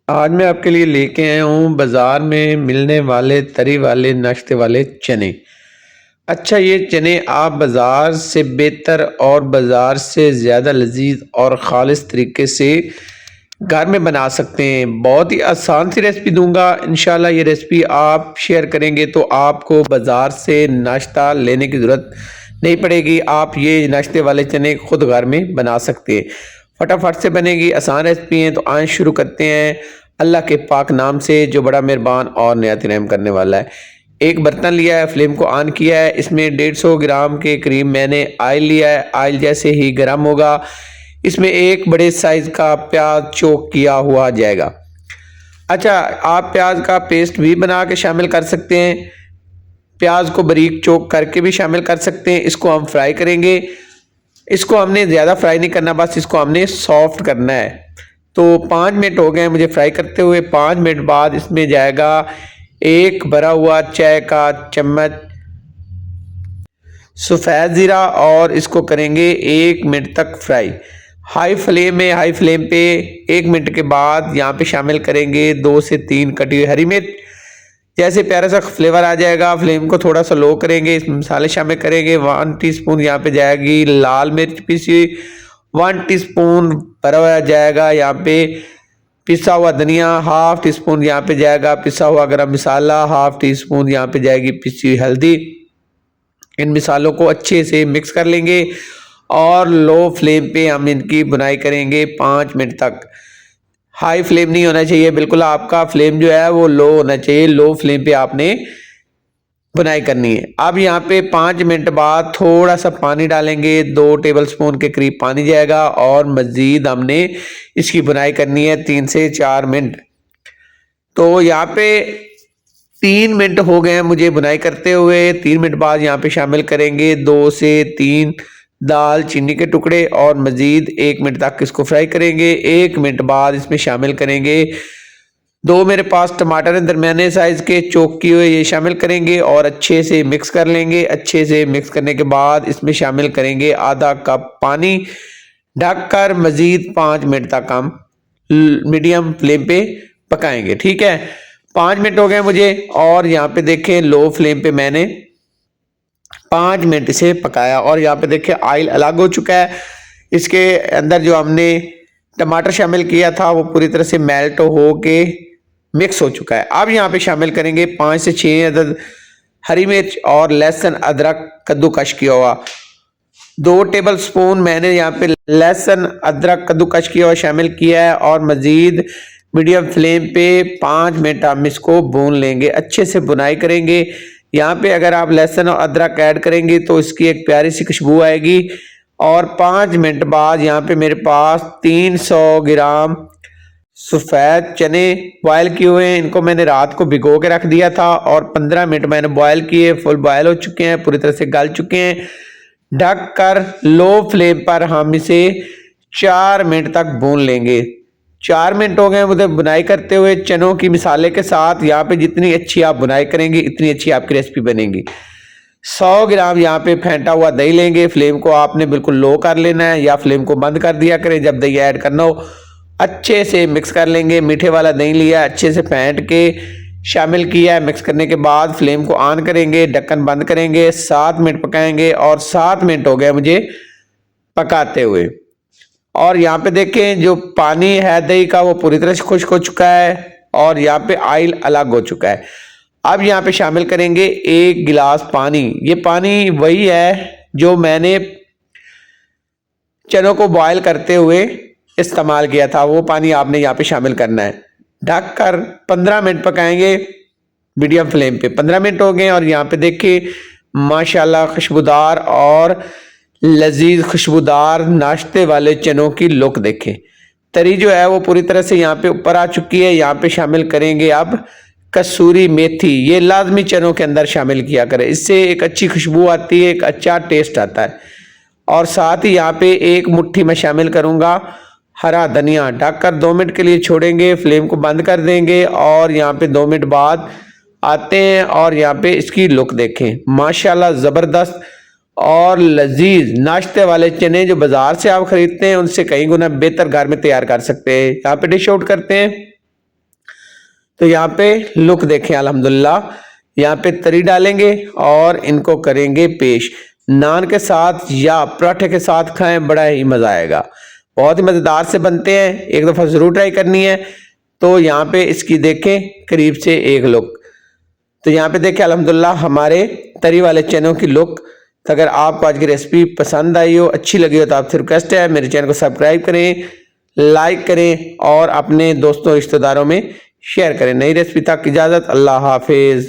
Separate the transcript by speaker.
Speaker 1: आज मैं आपके लिए लेके आया हूँ बाज़ार में मिलने वाले तरी वाले नाश्ते वाले चने। अच्छा, ये चने आप बाज़ार से बेहतर और बाज़ार से ज़्यादा लज़ीज़ और ख़ालिस तरीके से घर में बना सकते हैं। बहुत ही आसान सी रेसिपी दूंगा। इंशाल्लाह ये रेसिपी आप शेयर करेंगे तो आपको बाज़ार से नाश्ता लेने की ज़रूरत नहीं पड़ेगी। आप ये नाश्ते वाले चने खुद घर में बना सकते हैं। फटाफट से बनेगी, आसान रेसिपी है। तो आए शुरू करते हैं अल्लाह के पाक नाम से जो बड़ा मेहरबान और निहायत रहम करने वाला है। एक बर्तन लिया है, फ्लेम को ऑन किया है, इसमें 150 ग्राम के करीब मैंने ऑयल लिया है। ऑयल जैसे ही गर्म होगा इसमें एक बड़े साइज का प्याज चॉप किया हुआ जाएगा। अच्छा, आप प्याज का पेस्ट भी बना के शामिल कर सकते हैं, प्याज को बारीक चॉप करके भी शामिल कर सकते हैं। इसको हम फ्राई करेंगे। इसको हमने ज़्यादा फ्राई नहीं करना, बस इसको हमने सॉफ्ट करना है। तो 5 मिनट हो गए मुझे फ्राई करते हुए। 5 मिनट बाद इसमें जाएगा एक भरा हुआ चाय का चम्मच सफ़ेद ज़ीरा और इसको करेंगे 1 मिनट तक फ्राई। हाई फ्लेम पे 1 मिनट के बाद यहाँ पे शामिल करेंगे 2 से 3 कटी हुई हरी मिर्च। जैसे प्यारा सा फ्लेवर आ जाएगा फ्लेम को थोड़ा सा लो करेंगे, इसमें मसाले शामिल करेंगे। 1 टीस्पून यहाँ पे जाएगी लाल मिर्च पीसी, 1 टीस्पून भरा हुआ जाएगा यहाँ पे पिसा हुआ धनिया, हाफ टी स्पून यहाँ पे जाएगा पिसा हुआ गरम मसाला, हाफ टी स्पून यहाँ पे जाएगी पिसी हुई हल्दी। इन मिसालों को अच्छे से मिक्स कर लेंगे और लो फ्लेम पे हम इनकी बुनाई करेंगे 5 मिनट तक। हाई फ्लेम नहीं होना चाहिए, बिल्कुल आपका फ्लेम जो है वो लो होना चाहिए। लो फ्लेम पे आपने बुनाई करनी है। अब यहाँ पे 5 मिनट बाद थोड़ा सा पानी डालेंगे, 2 टेबलस्पून के करीब पानी जाएगा और मजीद हमने इसकी बुनाई करनी है 3 से 4 मिनट। तो यहाँ पे 3 मिनट हो गए हैं मुझे बुनाई करते हुए। 3 मिनट बाद यहाँ पे शामिल करेंगे 2 से 3 दाल चीनी के टुकड़े और मजीद 1 मिनट तक इसको फ्राई करेंगे। 1 मिनट बाद इसमें शामिल करेंगे 2 मेरे पास टमाटर हैं दरमियाने साइज के चॉप किए हुए, ये शामिल करेंगे और अच्छे से मिक्स कर लेंगे। अच्छे से मिक्स करने के बाद इसमें शामिल करेंगे आधा कप पानी। ढककर मजीद 5 मिनट तक हम मीडियम फ्लेम पे पकाएंगे। ठीक है, 5 मिनट हो गए मुझे और यहाँ पे देखें लो फ्लेम पे मैंने 5 मिनट से पकाया और यहाँ पे देखें ऑयल अलग हो चुका है। इसके अंदर जो हमने टमाटर शामिल किया था वो पूरी तरह से मेल्ट हो के मिक्स हो चुका है। अब यहाँ पे शामिल करेंगे 5 से 6 अदद हरी मिर्च और लहसुन अदरक कद्दूकश किया हुआ। 2 टेबल स्पून मैंने यहाँ पे लहसुन अदरक कद्दूकश किया हुआ शामिल किया है और मजीद मीडियम फ्लेम पे 5 मिनट हम इसको भून लेंगे, अच्छे से बुनाई करेंगे। यहाँ पे अगर आप लहसुन और अदरक ऐड करेंगे तो इसकी एक प्यारी सी खुशबू आएगी। और 5 मिनट बाद यहाँ पे मेरे पास 300 ग्राम सफ़ेद चने बॉयल किए हुए हैं। इनको मैंने रात को भिगो के रख दिया था और 15 मिनट मैंने बॉयल किए, फुल बॉयल हो चुके हैं, पूरी तरह से गल चुके हैं। ढक कर लो फ्लेम पर हम इसे 4 मिनट तक भून लेंगे। 4 मिनट हो गए मुझे बुनाई करते हुए चनों की मिसाले के साथ। यहाँ पे जितनी अच्छी आप बुनाई करेंगे इतनी अच्छी आपकी रेसिपी बनेगी। 100 ग्राम यहाँ पे फेंटा हुआ दही लेंगे। फ्लेम को आपने बिल्कुल लो कर लेना है या फ्लेम को बंद कर दिया करें जब दही ऐड करना हो। अच्छे से मिक्स कर लेंगे। मीठे वाला दही लिया, अच्छे से फेंट के शामिल किया है। मिक्स करने के बाद फ्लेम को ऑन करेंगे, ढक्कन बंद करेंगे, 7 मिनट पकाएंगे और 7 मिनट हो गए मुझे पकाते हुए। और यहाँ पे देखें जो पानी है दही का वो पूरी तरह से खुश्क हो चुका है और यहाँ पे ऑयल अलग हो चुका है। अब यहाँ पे शामिल करेंगे 1 गिलास पानी। ये पानी वही है जो मैंने चनों को बॉयल करते हुए इस्तेमाल किया था, वो पानी आपने यहाँ पे शामिल करना है। ढककर 15 मिनट पकाएंगे मीडियम फ्लेम पे। 15 मिनट हो गए और यहाँ पे देखिए माशाल्लाह खुशबूदार और लजीज खुशबूदार नाश्ते वाले चनों की लुक देखें। तरी जो है वो पूरी तरह से यहाँ पे ऊपर आ चुकी है। यहाँ पे शामिल करेंगे अब कसूरी मेथी। ये लाजमी चनों के अंदर शामिल किया करें, इससे एक अच्छी खुशबू आती है, एक अच्छा टेस्ट आता है। और साथ ही यहाँ पे 1 मुट्ठी मैं शामिल करूँगा हरा धनिया। ढककर 2 मिनट के लिए छोड़ेंगे, फ्लेम को बंद कर देंगे और यहाँ पे 2 मिनट बाद आते हैं और यहाँ पे इसकी लुक देखें। माशाल्लाह ज़बरदस्त और लजीज नाश्ते वाले चने जो बाजार से आप खरीदते हैं उनसे कई गुना बेहतर घर में तैयार कर सकते हैं। यहाँ पे डिश आउट करते हैं। तो यहाँ पे लुक देखें अल्हम्दुलिल्लाह। यहाँ पे तरी डालेंगे और इनको करेंगे पेश। नान के साथ या पराठे के साथ खाएं, बड़ा ही मज़ा आएगा। बहुत ही मज़ेदार से बनते हैं, एक दफ़ा ज़रूर ट्राई करनी है। तो यहाँ पे इसकी देखें करीब से एक लुक। तो यहाँ पे देखें अल्हम्दुलिल्लाह हमारे तरी वाले चनों की लुक। तो अगर आपको आज की रेसिपी पसंद आई हो, अच्छी लगी हो, तो आपसे रिक्वेस्ट है मेरे चैनल को सब्सक्राइब करें, लाइक करें और अपने दोस्तों रिश्तेदारों में शेयर करें। नई रेसिपी तक इजाज़त, अल्लाह हाफिज़।